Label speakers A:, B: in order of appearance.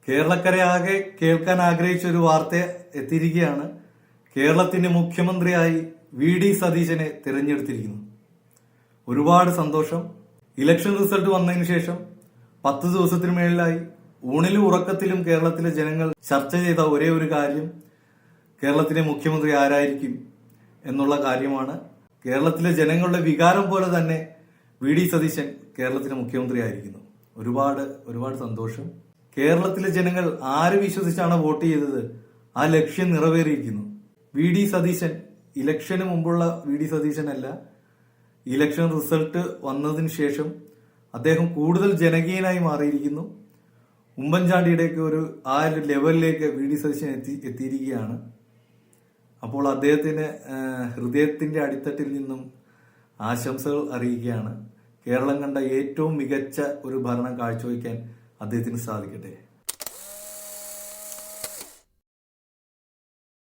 A: കേരളക്കരയാകെ കേൾക്കാൻ ആഗ്രഹിച്ച ഒരു വാർത്ത എത്തിയിരിക്കുകയാണ്. കേരളത്തിന്റെ മുഖ്യമന്ത്രിയായി VD സതീശനെ തിരഞ്ഞെടുത്തിരിക്കുന്നു. ഒരുപാട് സന്തോഷം. ഇലക്ഷൻ റിസൾട്ട് വന്നതിന് ശേഷം 10 ദിവസത്തിന് മേളിലായി ഊണിലും ഉറക്കത്തിലും കേരളത്തിലെ ജനങ്ങൾ ചർച്ച ചെയ്ത ഒരേ ഒരു കാര്യം കേരളത്തിലെ മുഖ്യമന്ത്രി ആരായിരിക്കും എന്നുള്ള കാര്യമാണ്. കേരളത്തിലെ ജനങ്ങളുടെ വികാരം പോലെ തന്നെ VD സതീശൻ കേരളത്തിലെ മുഖ്യമന്ത്രി ആയിരിക്കുന്നു. ഒരുപാട് സന്തോഷം. കേരളത്തിലെ ജനങ്ങൾ ആര് വിശ്വസിച്ചാണ് വോട്ട് ചെയ്തത്, ആ ലക്ഷ്യം നിറവേറിയിരിക്കുന്നു. VD സതീശൻ ഇലക്ഷന് മുമ്പുള്ള VD സതീശനല്ല. ഇലക്ഷൻ റിസൾട്ട് വന്നതിന് ശേഷം അദ്ദേഹം കൂടുതൽ ജനകീയനായി മാറിയിരിക്കുന്നു. ഉമ്മൻചാണ്ടിയുടെയൊക്കെ ആ ഒരു ലെവലിലേക്ക് VD സതീശൻ എത്തിയിരിക്കുകയാണ്. അപ്പോൾ അദ്ദേഹത്തിന് ഹൃദയത്തിന്റെ അടിത്തട്ടിൽ നിന്നും ആശംസകൾ അറിയിക്കുകയാണ്. കേരളം കണ്ട ഏറ്റവും മികച്ച ഒരു ഭരണം കാഴ്ചവെക്കാൻ അദ്ദേഹത്തിന് സാധിക്കട്ടെ.